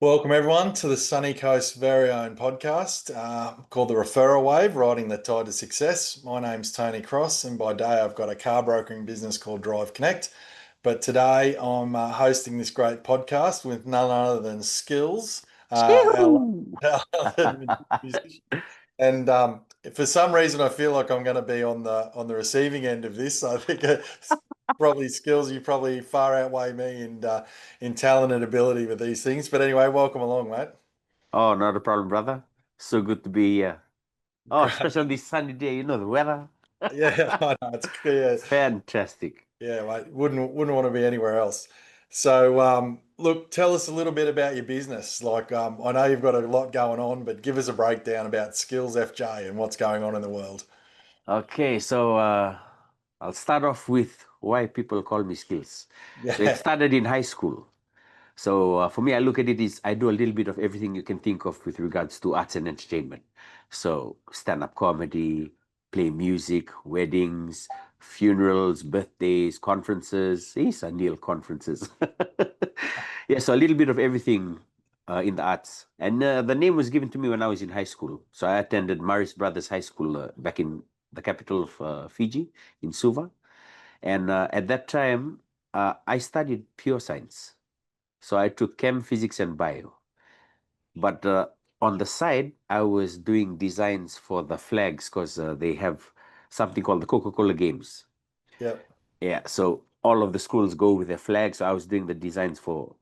Welcome everyone to the Sunny Coast's very own podcast called the Referral Wave, Riding the Tide to Success. My name's Tony Cross, and by day I've got a car brokering business called Drive Connect. But today I'm hosting this great podcast with none other than Skillz, Shoo! our musician. And for some reason, I feel like I'm going to be on the receiving end of this. I think it's probably Skillz. You probably far outweigh me in talent and ability with these things. But anyway, welcome along, mate. Oh, not a problem, brother. So good to be here. Oh, Great. especially on this sunny day, the weather. Yeah, I know it's clear. Fantastic. Yeah, mate. Wouldn't want to be anywhere else. So, look, tell us a little bit about your business. Like, I know you've got a lot going on, but give us a breakdown about Skillz FJ and what's going on in the world. Okay, so I'll start off with why people call me Skillz. So it Yeah. started in high school. So for me, I look at it as I do a little bit of everything you can think of with regards to arts and entertainment. So stand-up comedy, play music, weddings, funerals, birthdays, conferences. Yes, Anil conferences. Yeah, so a little bit of everything in the arts. And the name was given to me when I was in high school. So I attended Maris Brothers High School back in the capital of Fiji, in Suva. And at that time, I studied pure science. So I took chem, physics, and bio. But on the side, I was doing designs for the flags because they have something called the Coca-Cola Games. Yep. Yeah, so all of the schools go with their flags. So I was doing the designs for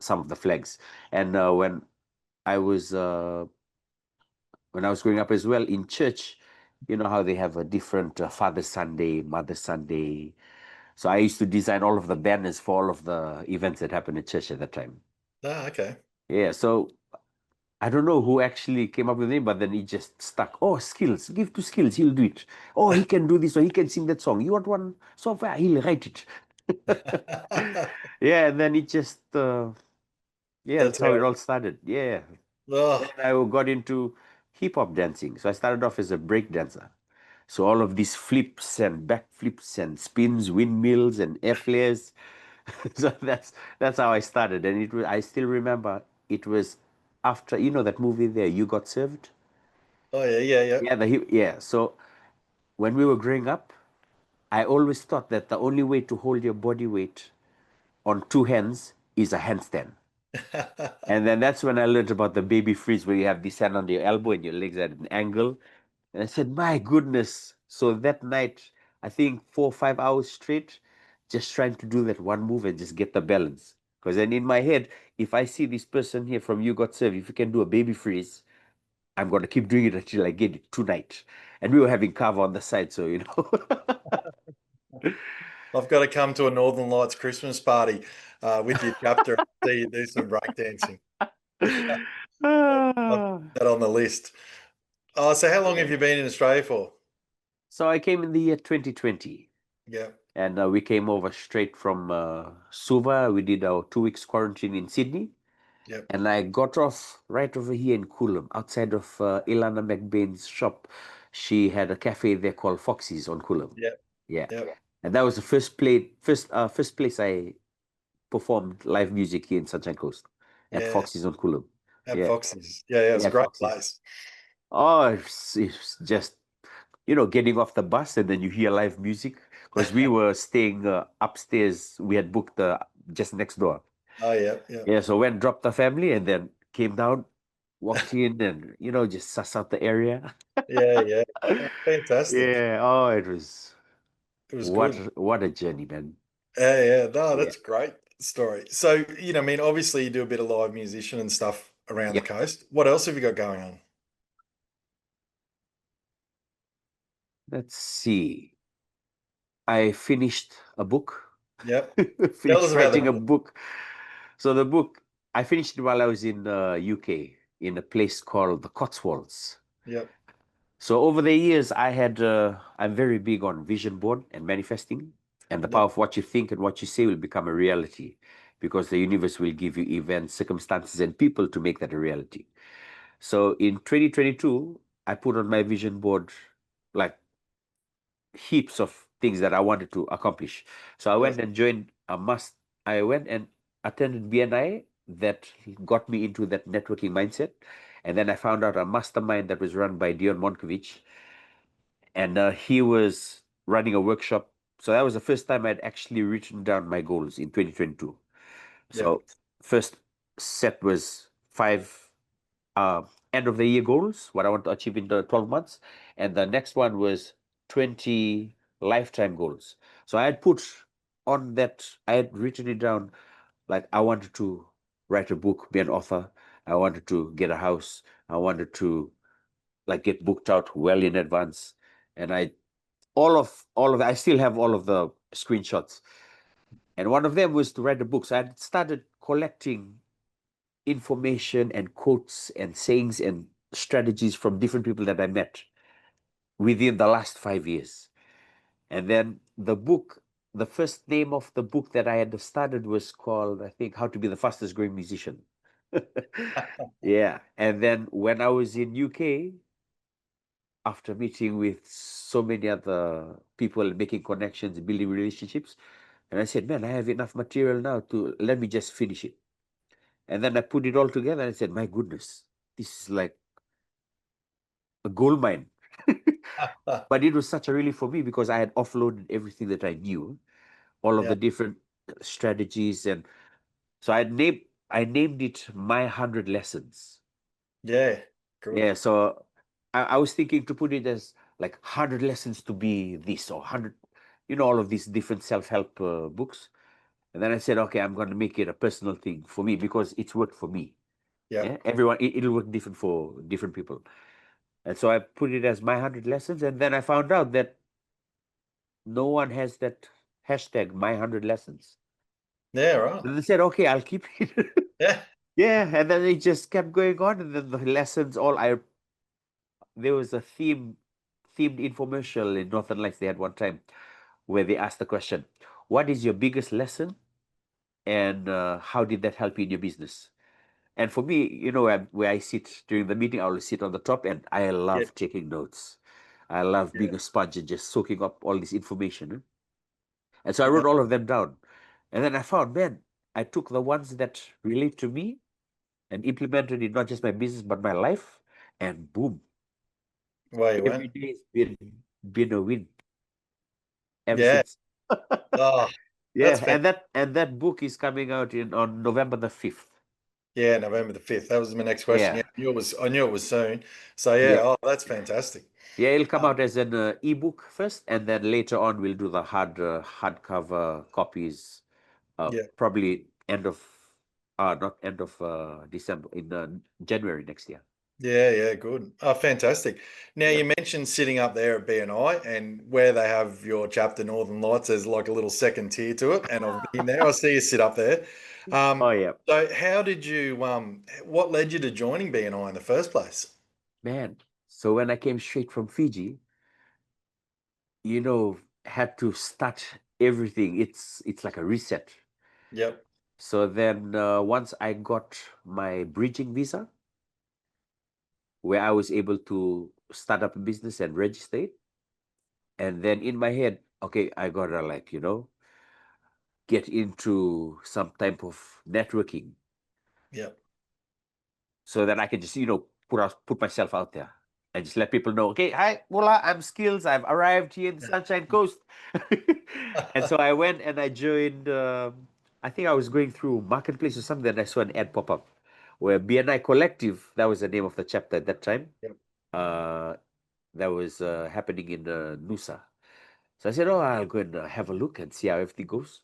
some of the flags. And I was uh, when I was growing up as well in church, you know how they have a different Father's Sunday, Mother's Sunday. So I used to design all of the banners for all of the events that happened at church at that time. Ah, okay. Yeah, so I don't know who actually came up with it, but then he just stuck. Oh, Skillz, give to Skillz, he'll do it. Oh, he can do this one, he can sing that song. You want one software? He'll write it. Yeah, and then it just, yeah, That's that's how it how. all started. Yeah. Then Oh, I got into hip hop dancing. So I started off as a break dancer. So all of these flips and back flips and spins, windmills and air flares. So that's how I started. And it was, I still remember it was after, that movie there, You Got Served? oh yeah, yeah, yeah. Yeah, yeah. So when we were growing up, I always thought that the only way to hold your body weight on two hands is a handstand. And then that's when I learned about the baby freeze, where you have this hand on your elbow and your legs at an angle. And I said, my goodness. So that night, I think 4 or 5 hours straight, just trying to do that one move and just get the balance. Because then in my head, if I see this person here from You Got Served, if you can do a baby freeze, I'm going to keep doing it until I get it tonight. And we were having cover on the side, so, I've got to come to a Northern Lights Christmas party with your chapter and see you do some breakdancing. I've got Ah, that on the list. Oh, so how long have yeah. you been in Australia for? So I came in the year 2020. Yeah, And we came over straight from Suva. We did our 2 weeks quarantine in Sydney. yep, And I got off right over here in Coolum, outside of Ilana McBain's shop. She had a cafe there called Foxy's on Coolum. yep, Yeah. yep. And that was the first place I performed live music here in Sunshine Coast at Yeah, Foxy's on Coolum. at Yeah. Fox's. Yeah, yeah, it's a Yeah, great Foxy's. place. Oh, it's just, getting off the bus and then you hear live music because we were staying upstairs. We had booked just next door. Oh, yeah, yeah, Yeah, so went, dropped the family and then came down, walked in and, just suss out the area. yeah, yeah. Oh, fantastic. Yeah, oh, it was It was what good. what a journey, man. Yeah, yeah. No, Yeah. that's a great story. So, I mean, obviously you do a bit of live musician and stuff around the Yep. coast. What else have you got going on? Let's see. I finished a book. Yep. Tell us Finished about the writing a book. book. So the book, I finished it while I was in UK in a place called the Cotswolds. Yep. So over the years, I'm very big on vision board and manifesting, and the power Yep. of what you think and what you say will become a reality because the universe will give you events, circumstances, and people to make that a reality. So in 2022, I put on my vision board like heaps of things that I wanted to accomplish. So I Yep. went and joined a must. I went and attended BNI. that got me into that networking mindset. And then I found out a mastermind that was run by Dion Monkovich, and he was running a workshop. So that was the first time I'd actually written down my goals in 2022. Yep. So first set was five uh, end of the year goals, what I want to achieve in the 12 months. And the next one was 20 lifetime goals. So I had put on that, I had written it down like I wanted to write a book, be an author. I wanted to get a house. I wanted to like get booked out well in advance. And all of I still have all of the screenshots. And one of them was to write a book. So I had started collecting information and quotes and sayings and strategies from different people that I met within the last 5 years. And then the first name of the book that I had started was called, I think, How to Be the Fastest Growing Musician. Yeah. And then when I was in UK, after meeting with so many other people, making connections, building relationships, and I said, man, I have enough material now to let me just finish it. And then I put it all together and I said, my goodness, this is like a gold mine. But it was such a relief for me because I had offloaded everything that I knew, all of Yeah. the different strategies, and so I named it My 100 Lessons. Yeah. Good. Yeah, so I was thinking to put it as like 100 lessons to be this or 100, all of these different self-help books. And then I said, okay, I'm going to make it a personal thing for me because it's worked for me. Yep. Yeah, everyone, it'll work different for different people. And so I put it as My 100 Lessons. And then I found out that no one has that hashtag My 100 Lessons. Yeah. Right. And I said, okay, I'll keep it. Yeah. Yeah, and then it just kept going on, and then the lessons all I there was a themed infomercial in Northern Lights they had one time where they asked the question, what is your biggest lesson and how did that help you in your business? And for me, where I sit during the meeting, I will sit on the top and I Yeah. love taking notes. I love Yeah. being a sponge and just soaking up all this information. And so I Yeah. wrote all of them down. And then I found, man, I took the ones that relate to me and implemented in not just my business, but my life. And boom, Where you every went. day has been a win ever Yeah. since. Oh, Yeah, that's fantastic. and that book is coming out in on November the 5th. Yeah, November the 5th. That was my next question. Yeah. Yeah, I knew it was soon. So yeah, Yeah. oh, that's fantastic. Yeah, it'll come Uh, out as an ebook first, and then later on we'll do the hardcover copies. yeah, Probably end of not end of December, in January next year. yeah, yeah, good. Oh, fantastic. Now Yep. you mentioned sitting up there at BNI and where they have your chapter Northern Lights, there's like a little second tier to it, and I've been there. I see you sit up there. Oh Um, yeah, so how did you what led you to joining BNI in the first place? man. So when I came straight from Fiji, you know, had to start everything. It's like a reset. Yep, So then once I got my bridging visa, where I was able to start up a business and register it. And then in my head, okay, I gotta like, get into some type of networking yep. so that I can just, put myself out there and just let people know, okay, hi, Mola, I'm Skillz. I've arrived here in the Sunshine Coast. And so I went and I joined, I think I was going through Marketplace or something, and I saw an ad pop up where BNI Collective, that was the name of the chapter at that time. Yep. Uh, that was happening in Nusa. So I said, oh, I'll go and have a look and see how everything goes.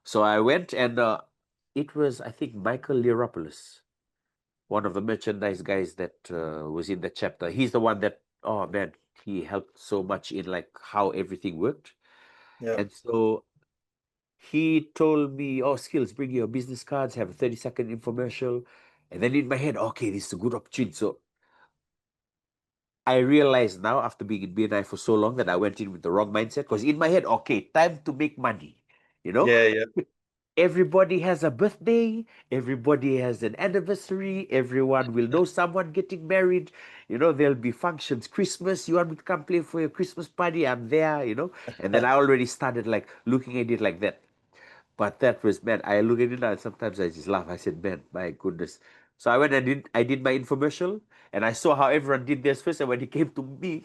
So I went and it was, I think, Michael Leoropoulos, one of the merchandise guys that was in that chapter. He's the one that, oh man, he helped so much in like how everything worked. Yep. And so he told me, oh, Skillz, bring your business cards, have a 30-second infomercial. And then in my head, okay, this is a good opportunity. So I realize now after being in BNI for so long that I went in with the wrong mindset because in my head, okay, time to make money. You know, Yeah, yeah, everybody has a birthday, everybody has an anniversary, everyone will know someone getting married. There'll be functions, Christmas, you want me to come play for your Christmas party? I'm there. And then I already started like looking at it like that. But that was, man, I look at it now and sometimes I just laugh. I said, man, my goodness. So I went and I did my infomercial and I saw how everyone did theirs first. And when it came to me,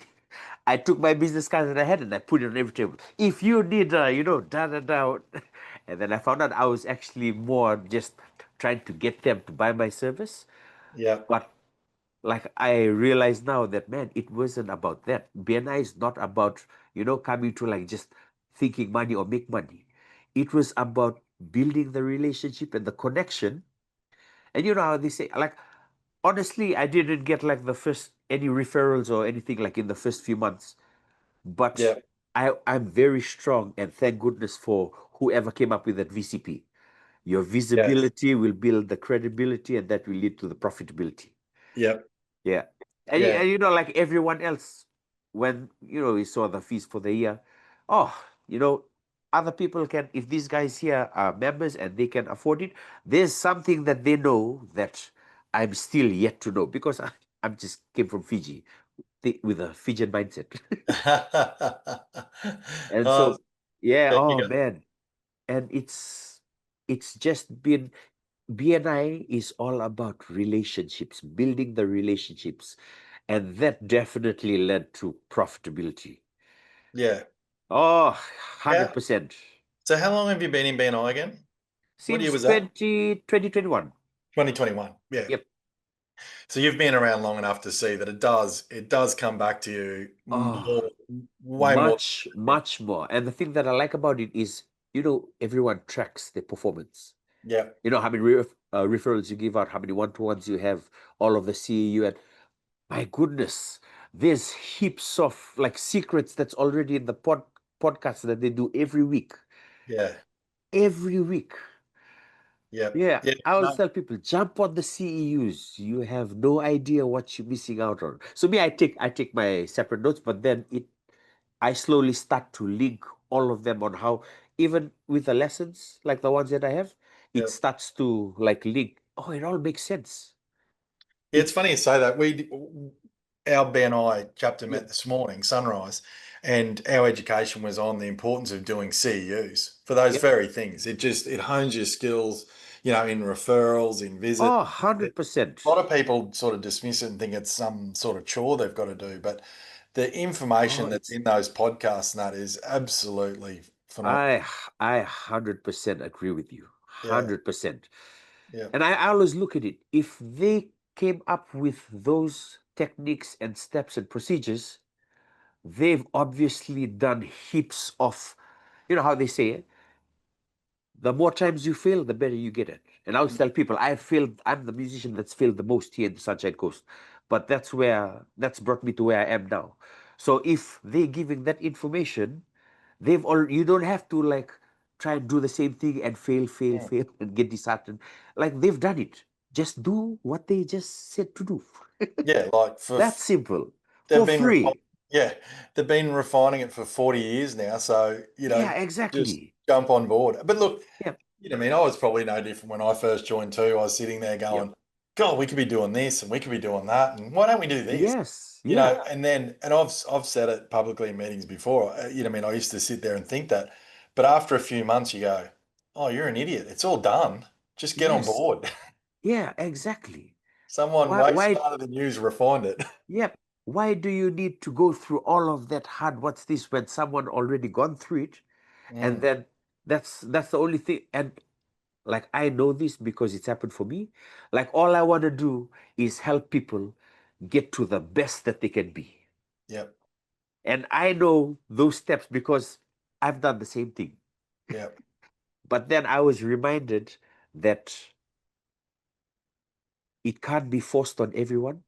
I took my business card that I had and I put it on every table. If you need, da da da. And then I found out I was actually more just trying to get them to buy my service. Yeah. But like I realize now that, man, it wasn't about that. BNI is not about, coming to like just thinking money or make money. It was about building the relationship and the connection. And you know how they say, like, honestly, I didn't get like the first any referrals or anything like in the first few months, but Yeah. I'm very strong and thank goodness for whoever came up with that VCP. Your Yes. visibility will build the credibility and that will lead to the profitability. Yeah. Yeah. And, Yeah. like everyone else, when, we saw the fees for the year, oh, other people can, if these guys here are members and they can afford it, there's something that they know that I'm still yet to know because I'm just came from Fiji with a Fijian mindset. And Oh, so, yeah, there you oh go. man. And it's just been BNI is all about relationships, building the relationships. And that definitely led to profitability. Yeah. Oh, Yeah. 100%. So how long have you been in BNI again? What year Since was that? 2021. 2021. Yeah. Yep. So you've been around long enough to see that it does come back to you Oh, more, way more. much, much more. And the thing that I like about it is, everyone tracks their performance. Yeah. You know how many referrals you give out, how many one-to-ones you have, all of the CEU, and my goodness, there's heaps of like secrets that's already in the podcast that they do every week. Yeah. Every week. Yeah. Yeah, Yeah. I always No. tell people, jump on the CEUs. You have no idea what you're missing out on. So me, I take my separate notes, but then I slowly start to link all of them on how, even with the lessons like the ones that I have, it Yeah. starts to like link. Oh, it all makes sense. Yeah, it's It funny you say that. Our BNI chapter met Yep. this morning, Sunrise, and our education was on the importance of doing CEUs for those Yep. very things. It hones your skills, in referrals, in visits. Oh, A 100%. lot of people sort of dismiss it and think it's some sort of chore they've got to do, but the Oh, information that's it's in those podcasts and that is absolutely phenomenal. I 100% agree with you. Yeah, 100%. yeah, And I always look at it. If they came up with those techniques and steps and procedures, they've obviously done heaps of, how they say, the more times you fail, the better you get it. And I always tell people, I'm the musician that's failed the most here in the Sunshine Coast. But that's brought me to where I am now. So if they're giving that information, you don't have to like try and do the same thing and fail, fail, mm, fail and get disheartened. Like they've done it. Just do what they just said to do. yeah. Like That's simple. they've For been free. yeah, they've been refining it for 40 years now. So, Yeah, just exactly. jump on board. But look, Yep. I was probably no different when I first joined too. I was sitting there Yep. going, God, we could be doing this and we could be doing that. And why don't we do this? Yes. Yeah. And I've said it publicly in meetings before. I used to sit there and think that. But after a few months, you go, oh, you're an idiot. It's all done. Just get on Yes. board. Yeah, exactly. Someone Why way why smarter than you's refined it. yep. Why do you need to go through all of that hard what's this when someone already gone through it? And Mm, then that's the only thing. And like I know this because it's happened for me. Like all I want to do is help people get to the best that they can be. yep, And I know those steps because I've done the same thing. yep, But then I was reminded that it can't be forced on everyone.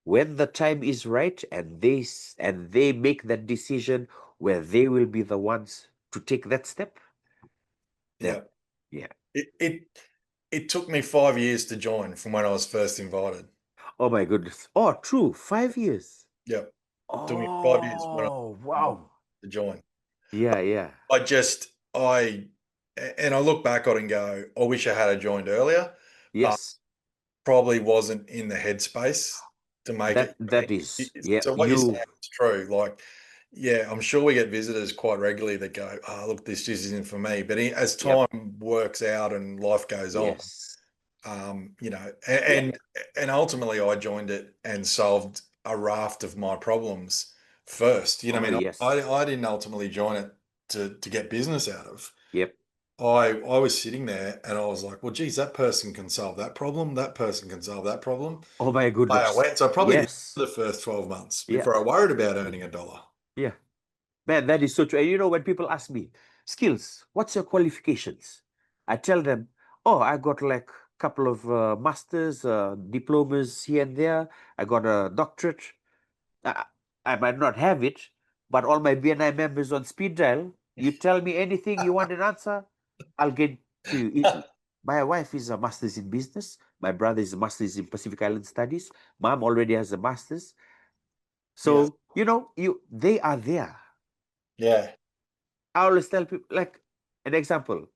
When the time is right and they make that decision where they will be the ones to take that step, then yep. yeah. It took me 5 years to join from when I was first invited. Oh my goodness. Oh, true. 5 years. Yep. Took me 5 years when I was Oh, invited wow. to join. Yeah, yeah. And I look back on it and go, I wish I had joined earlier, but Yes. probably wasn't in the headspace to make That it. that is, yeah, So what you're saying you is true. Like, Yeah, I'm sure we get visitors quite regularly that go, "Oh, look, this just isn't for me." But as Yep. time works out and life goes on, Yes. you know, Yep. and ultimately I joined it and solved a raft of my problems first. You know, Oh, what I mean, yes. I didn't ultimately join it to get business out of. Yep. I was sitting there and I was like, well, geez, that person can solve that problem. That person can solve that problem. Oh my I goodness. went, so I probably did Yes. for the first 12 months Yeah. before I worried about earning a dollar. Yeah. Man, that is so true. And you know, when people ask me, Skillz, what's your qualifications? I tell them, oh, I got like a couple of masters, diplomas here and there. I got a doctorate. I, I might not have it, but all my BNI members on speed dial, you tell me anything you want an answer, I'll get to you easily. My wife is a master's in business. My brother is a master's in Pacific Island Studies. Mom already has a master's. Yeah. So, you know, they are there. Yeah. I always tell people, like an example.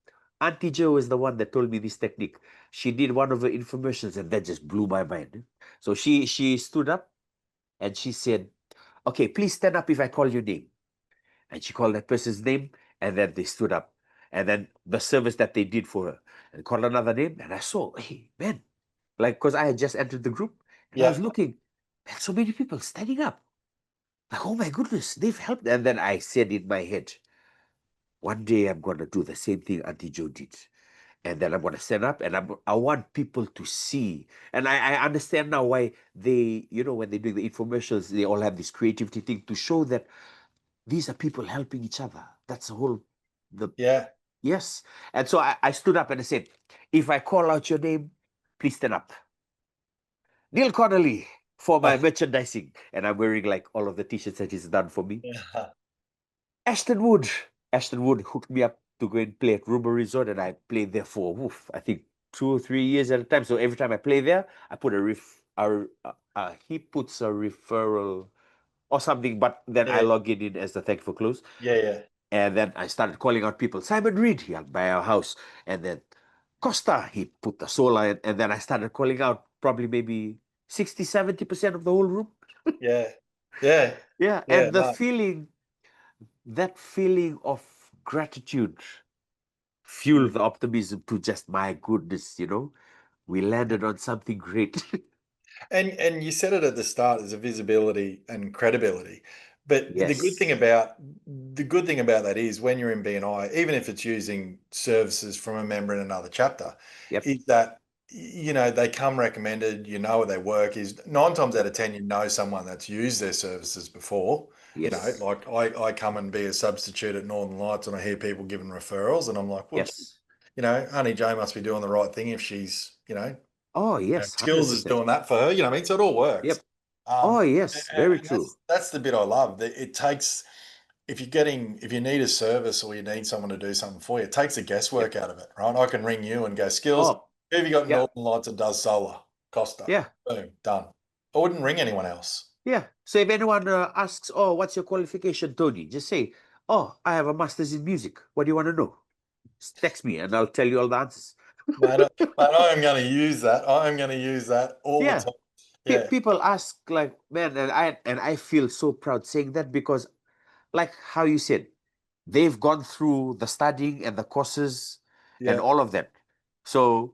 Auntie Joe is the one that told me this technique. She did one of the infomercials and that just blew my mind. So she stood up and she said, okay, please stand up if I call your name. And she called that person's name, and then they stood up. And then the service that they did for her, and called another name. And I saw, hey, man, like, because I had just entered the group, and I Yeah. was looking, man, so many people standing up. Like, oh my goodness, they've helped. And then I said in my head, one day I'm going to do the same thing Auntie Joe did. And then I'm going to stand up and I want people to see. And I understand now why they, you know, when they do the infomercials, they all have this creativity thing to show that these are people helping each other. That's the whole, the, Yeah. yes. And so I stood up and I said, if I call out your name, please stand up. Neil Connolly for my merchandising. And I'm wearing like all of the t-shirts that he's done for me. Yeah. Ashton Wood. Ashton Wood hooked me up to go and play at Rumba Resort, and I played there for, woof, I think 2 or 3 years at a time. So every time I play there, I put he puts a referral or something, but then I Yeah. log it in as the thank you for close. Yeah. Yeah. And then I started calling out people. Simon Reed, he'll buy our house. And then Costa, he put the solar in. And then I started calling out probably maybe 60, 70% of the whole room. Yeah. Yeah. Yeah. Yeah. And No. that feeling of gratitude Mm. fueled the optimism to just, my goodness, we landed on something great. And you said it at the start, there's a visibility and credibility. But Yes. the good thing about that is when you're in BNI, even if it's using services from a member in another chapter, Yep. is that they come recommended, you know what their work is. Nine times out Yep. of ten, you know someone that's used their services before. Yes. Like I come and be a substitute at Northern Lights and I hear people giving referrals and I'm like, well, Yes. Auntie Jay must be doing the right thing if she's, Oh, yes. Skillz is 100%. doing that for her. You know what I mean? So it all works. Yep. Oh, yes. Very And true. that's the bit I love. It takes if you need a service or you need someone to do something for you, it takes the Yep. guesswork out of it, right? I can ring you and go, Skillz, Oh, who have you got in yeah. Northern Lights that does solar? Costa. Yeah. Boom, done. I wouldn't ring anyone else. Yeah. So if anyone asks, oh, what's your qualification, Tony? Just say, oh, I have a master's in music. What do you want to know? Just text me and I'll tell you all the answers. I am going to use that. I am going to use that all the Yeah. time. Yeah, People ask, like, man, and I feel so proud saying that because, like how you said, they've gone through the studying and the courses and yeah, all of that. So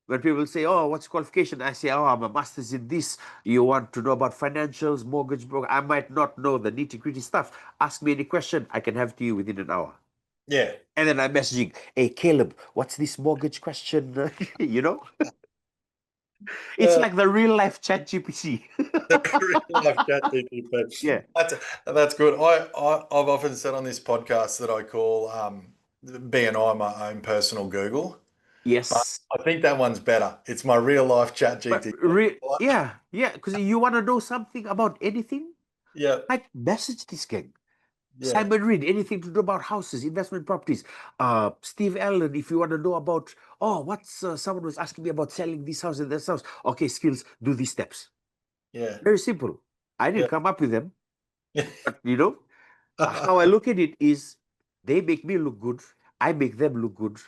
when people say, oh, what's your qualification? I say, oh, I'm a master's in this. You want to know about financials, mortgage broker? I might not know the nitty-gritty stuff. Ask me any question, I can have it to you within an hour. yeah. And then I'm messaging, hey, Caleb, what's this mortgage question? you know, it's Uh, like the real life chat GPT. Real life chat GPT. Yeah. That's good. I've often said on this podcast that I call BNI my own personal Google, but Yes. I think that one's better. It's my real life chat But GPT. yeah, yeah, because you want to know something about anything, Yeah, like message this gang. yeah, Simon Reed, anything to do about houses, investment properties. Steve Allen, if you want to know about, oh, what's someone was asking me about selling this house and this house. Okay, Skillz, do these steps. yeah, Very simple. I yeah. didn't come up with them, but how I look at it is they make me look good. I make them look good.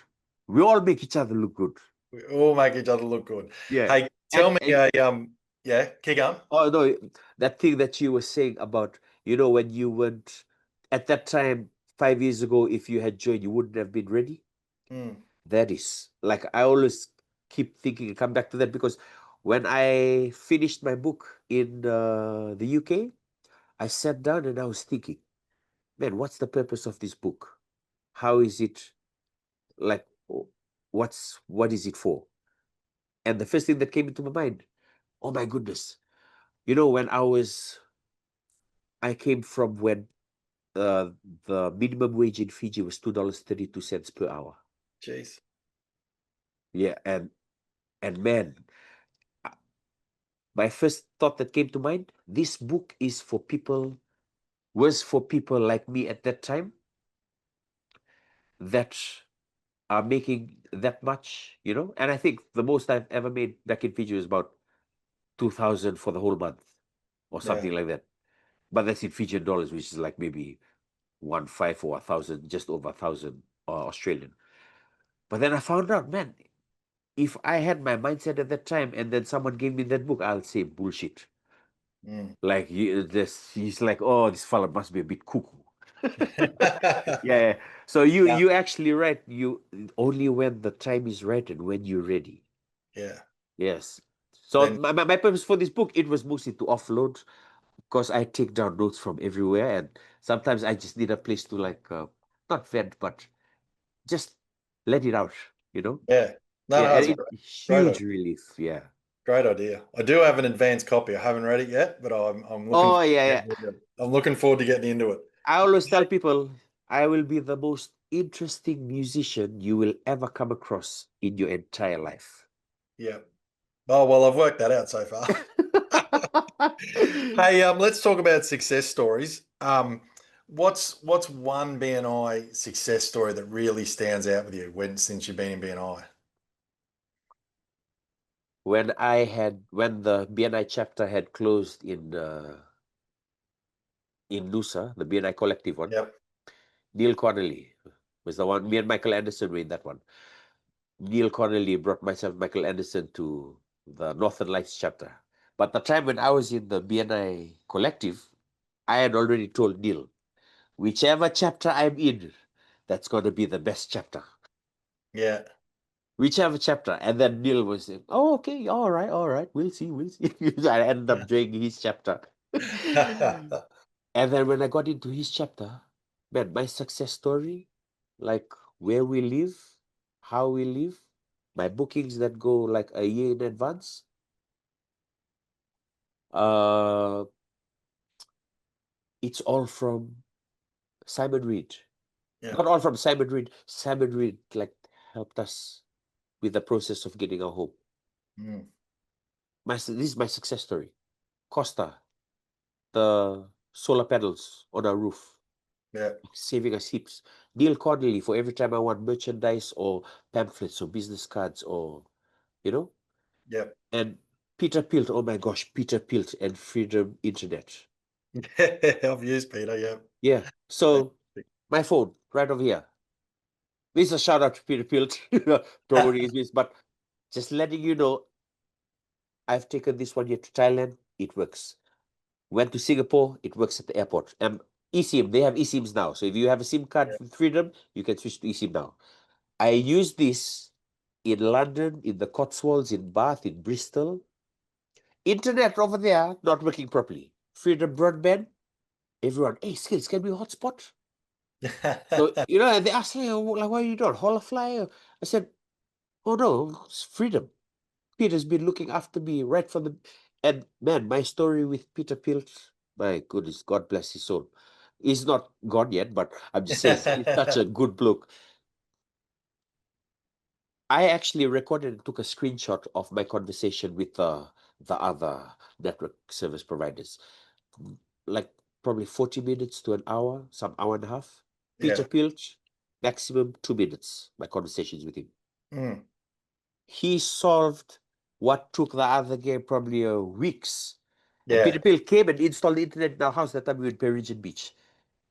We all make each other look good. We all make each other look good. Yeah. Hey, tell And me and yeah, kick on. oh no, that thing that you were saying about, when you went at that time, 5 years ago, if you had joined, you wouldn't have been ready. Mm. That is like I always keep thinking and come back to that because when I finished my book in the UK, I sat down and I was thinking, man, what's the purpose of this book? How is it like? What is it for? And the first thing that came into my mind, oh my goodness, when I came from when uh, the minimum wage in Fiji was $2.32 per hour. Jeez. Yeah, and man, my first thought that came to mind, this book was for people like me at that time that are making that much, and I think the most I've ever made back in Fiji was about 2,000 for the whole month or Yeah. something like that. But that's in Fijian dollars, which is like maybe 1.5 or 1,000, just over 1,000 Australian. But then I found out, man, if I had my mindset at that time and then someone gave me that book, I'll say bullshit. Mm. Like he's like, oh, this fella must be a bit cuckoo. Yeah. So you Yeah. you actually right. You only when the time is right and when you're ready. Yeah. Yes. So Then my purpose for this book, it was mostly to offload because I take down notes from everywhere and sometimes I just need a place to like not vent but just let it out, you know? yeah. No, Yeah, no, and it's a great, huge relief. Yeah. great idea. I do have an advanced copy. I haven't read it yet, but I'm looking Oh forward yeah, to yeah. getting into it. I'm looking forward to getting into it. I always tell people I will be the most interesting musician you will ever come across in your entire life. Yeah. Oh, well, I've worked that out so far. Hey, let's talk about success stories. What's one BNI success story that really stands out with you since you've been in BNI? When the BNI chapter had closed in Nusa, the BNI collective one, Yep. Neil Connolly was the one. Me and Michael Anderson were in that one. Neil Connolly brought myself, Michael Anderson, to the Northern Lights chapter. But the time when I was in the BNI collective, I had already told Neil, whichever chapter I'm in, that's going to be the best chapter. Yeah. Whichever chapter. And then Neil was saying, oh, okay, all right, we'll see, we'll see. I ended up joining his chapter. And then when I got into his chapter, man, my success story, like where we live, how we live, my bookings that go like a year in advance, uh, it's all from Simon Reed. Yeah. Not all from Simon Reed. Simon Reed like helped us with the process of getting a home. Mm. This is my success story. Costa, the solar panels on our roof, Yeah. saving us heaps. Neil Connolly for every time I want merchandise or pamphlets or business cards or you know. Yep. And Peter Pilt, oh my gosh, Peter Pilt and Freedom Internet. I've used Peter. Yep. Yeah. So my phone right over here. This is a shout out to Peter Pilt, promoting his business, but just letting you know, I've taken this one here to Thailand. It works. Went to Singapore. It works at the airport. And eSIM, they have eSIMs now. So if you have a SIM card with Freedom, you can switch to eSIM now. I use this in London, in the Cotswolds, in Bath, in Bristol. Internet over there not working properly. Freedom broadband. Everyone, hey, Skillz, can we hotspot? So and they asked me, like, why are you doing Holofly? I said, oh no, it's Freedom. Peter's been looking after me right from the. And man, my story with Peter Pilt, my goodness, God bless his soul. He's not gone yet, but I'm just saying, he's such a good bloke. I actually recorded and took a screenshot of my conversation with the other network service providers. Like probably 40 minutes to an hour, some hour and a half. Peter Yeah. Pilch, maximum 2 minutes, my conversations with him. Mm. He solved what took the other game probably weeks. And Yeah. Peter Pilch came and installed the internet in our house that time we were in Parisian Beach.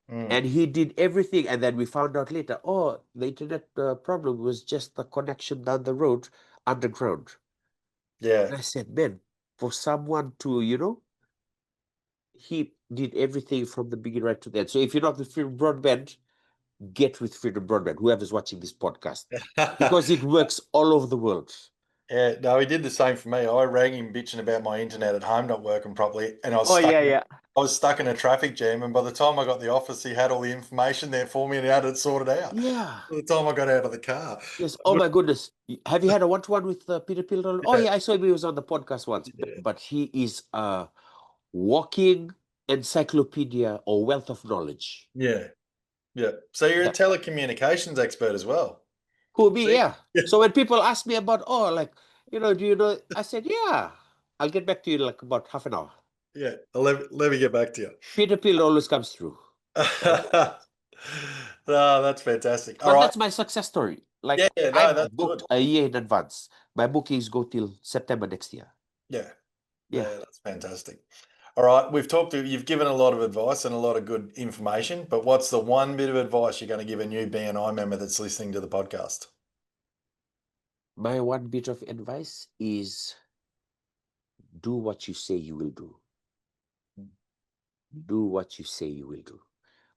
Mm. And he did everything. And then we found out later, oh, the internet problem was just the connection down the road underground. Yeah. And I said, man, for someone to, he did everything from the beginning right to the end. So if you're not with Freedom Broadband, get with Freedom Broadband, whoever's watching this podcast, because it works all over the world. Yeah, no, he did the same for me. I rang him bitching about my internet at home not working properly, and Oh, yeah, yeah. I was stuck in a traffic jam. And by the time I got the office, he had all the information there for me and he had it sorted out. Yeah. By the time I got out of the car. Yes. Oh my goodness. Have you had a one-to-one with Peter Pilton? Oh Yeah, yeah, I saw him. He was on the podcast once. yeah, But he is a walking encyclopedia or wealth of knowledge. yeah, yeah. So you're a Yeah. telecommunications expert as well. Could be, See? yeah. So when people ask me about, oh, like, do you know? I said, yeah. I'll get back to you in like about half an hour. Yeah, let me get back to you. Peter Pilton always comes through. So, No, that's fantastic. All but right. that's my success story. Yeah, Like yeah, no, I've that's good. booked a year in advance. My bookings go till September next year. Yeah, Yeah. yeah, that's fantastic. All right, you've given a lot of advice and a lot of good information, but what's the one bit of advice you're going to give a new BNI member that's listening to the podcast? My one bit of advice is do what you say you will do. Do what you say you will do.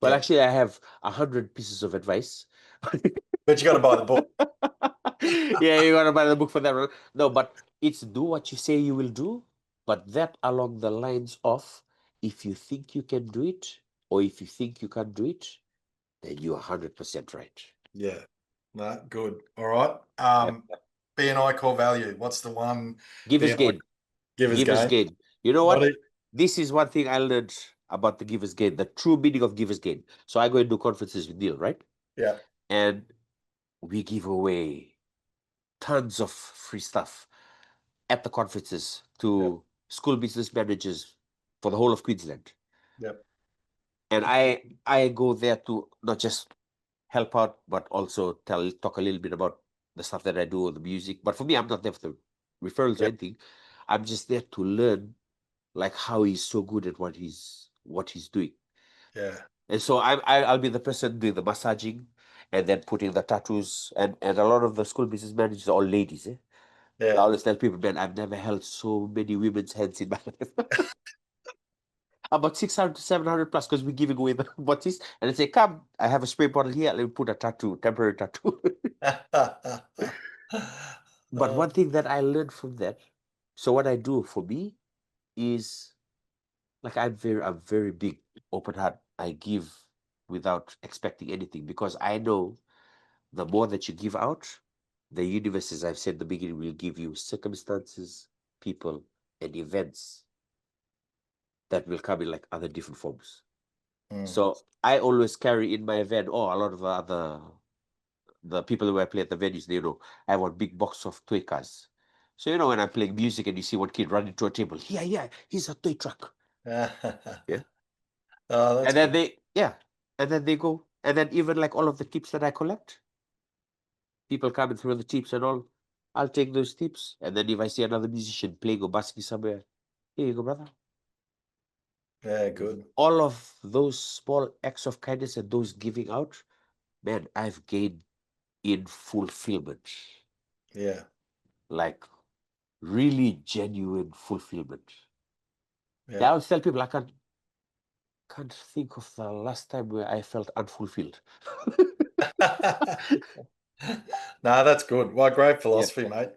Well, Yeah, actually, I have 100 pieces of advice. but you got to buy the book. Yeah, you gotta buy the book for that one. No, but it's do what you say you will do, but that along the lines of if you think you can do it, or if you think you can't do it, then you're 100% right. Yeah, no, good. All right. Yep. BNI core value. What's the one Givers BNI gain. givers Givers gain? gain. You know What? what? This is one thing I learned about the givers gain, the true meaning of givers gain. So I go and do conferences with Neil, right? Yeah, And we give away tons of free stuff at the conferences yeah, to school business managers for the whole of Queensland. yeah, And I go there to not just help out, but also talk a little bit about the stuff that I do, the music. But for me, I'm not there for the referrals or yeah, anything. I'm just there to learn like how he's so good at what he's doing. yeah, And so I'll be the person doing the massaging and then putting the tattoos, and a lot of the school business managers are all ladies. I yeah. always tell people, man, I've never held so many women's hands in my life. About 600 to 700 plus, because we're giving away the bodies. And they say, come, I have a spray bottle here. Let me put a tattoo, temporary tattoo. But Uh, one thing that I learned from that, so what I do for me is like I'm very big, open heart. I give without expecting anything, because I know the more that you give out, the universe, as I've said in the beginning, will give you circumstances, people, and events that will come in like other different forms. mm, So I always carry in my van, a lot of the people who I play at the venues, I have one big box of toy cars. So when I'm playing music and you see one kid run into a table, yeah, he's a toy truck. Yeah. Oh, that's And then good. they go, and then even like all of the tips that I collect, people come and throw the tips and all. I'll take those tips. And then if I see another musician playing or busking somewhere, here you go, brother. Yeah, good. All of those small acts of kindness and those giving out, man, I've gained in fulfillment, Yeah, like really genuine fulfillment. yeah. Yeah, I always tell people I can't think of the last time where I felt unfulfilled. No, that's good. Well, great Yeah. philosophy, mate.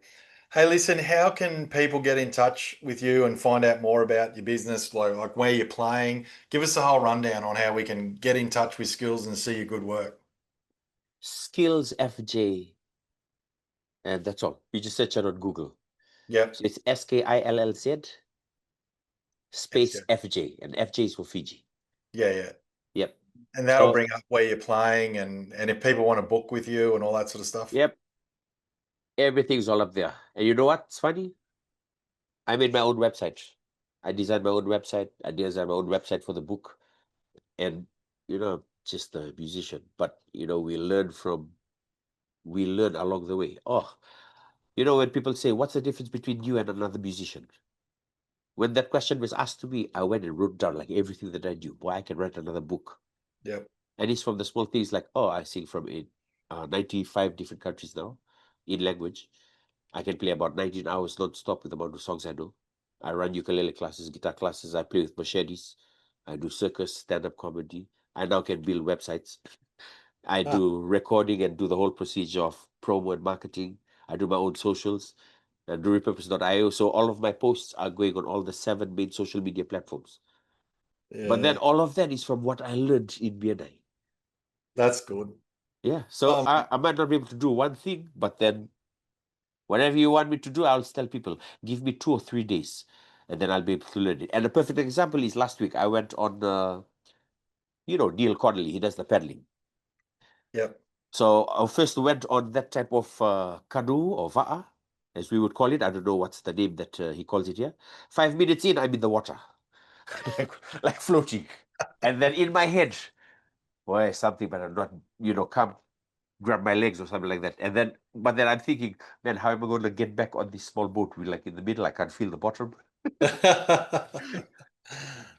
Hey, listen, how can people get in touch with you and find out more about your business, like where you're playing? Give us a whole rundown on how we can get in touch with Skillz and see your good work. Skillz FJ, and that's all. You just search it on Google. Yep. So it's SKILLZ space FJ. FJ, and FJ is for Fiji. Yeah, yeah. Yep. And that'll So, bring up where you're playing and if people want to book with you and all that sort of stuff. yep, everything's all up there. And you know what's funny? I made my own website. I designed my own website. I designed my own website for the book. And, just a musician. But, we learn along the way. Oh, when people say, what's the difference between you and another musician? When that question was asked to me, I went and wrote down like everything that I knew. Boy, I can write another book. Yep. And it's from the small things like, I sing from 95 different countries now in language. I can play about 19 hours non-stop with the amount of songs I know. I run ukulele classes, guitar classes. I play with machetes. I do circus, stand-up comedy. I now can build websites. I Ah, do recording and do the whole procedure of promo and marketing. I do my own socials and do repurpose.io. So all of my posts are going on all the 7 main social media platforms. But then yeah, all of that is from what I learned in BNI. that's good. Yeah. So Um, I might not be able to do one thing, but then whatever you want me to do, I'll tell people, give me 2 or 3 days, and then I'll be able to learn it. And a perfect example is last week I went on, Neil Connolly, he does the paddling. yep. So I first went on that type of canoe or va'a, as we would call it. I don't know what's the name that he calls it here. 5 minutes in, I'm in the water, like floating. And then in my head, boy, something better not, come grab my legs or something like that. But then I'm thinking, man, how am I going to get back on this small boat? We're like in the middle, I can't feel the bottom.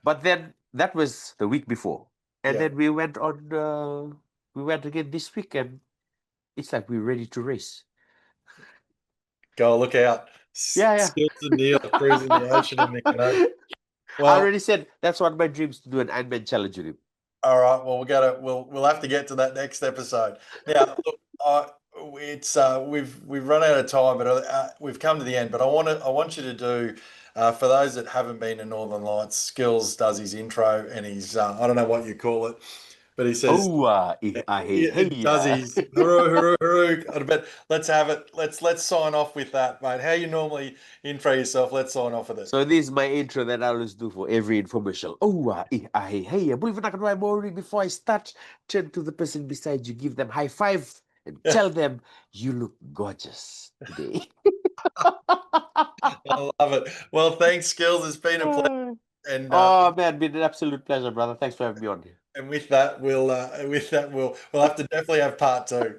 But then that was the week before. And Yeah, then we went again this week, and it's like we're ready to race. go look out. Yeah, Skills and Neil cruising the ocean in the canoe. yeah. I Well, already said that's one of my dreams, to do an Ironman challenge with him. all right. Well, we'll have to get to that next episode. Now, look, we've run out of time, but we've come to the end. But I want you to do for those that haven't been to Northern Lights. Skills does his intro and his I don't know what you call it, but he says Oh, hey, it does hey. his hurrah hurrah hurrah. But let's have it. Let's sign off with that, mate. How you normally intro yourself? Let's sign off with it. So this is my intro that I always do for every infomercial. Oh, hey, hey. I believe in my morning. Before I start, turn to the person beside you, give them high five, and tell them you look gorgeous today. I love it. Well, thanks, Skills. It's been a pleasure. And Oh man, been an absolute pleasure, brother. Thanks for having me on here. with that, we'll have to definitely have part two.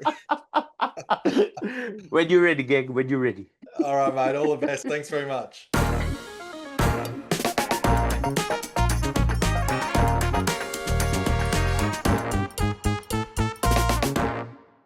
When you're ready, gang. When you're ready. All right, mate. All the best. Thanks very much.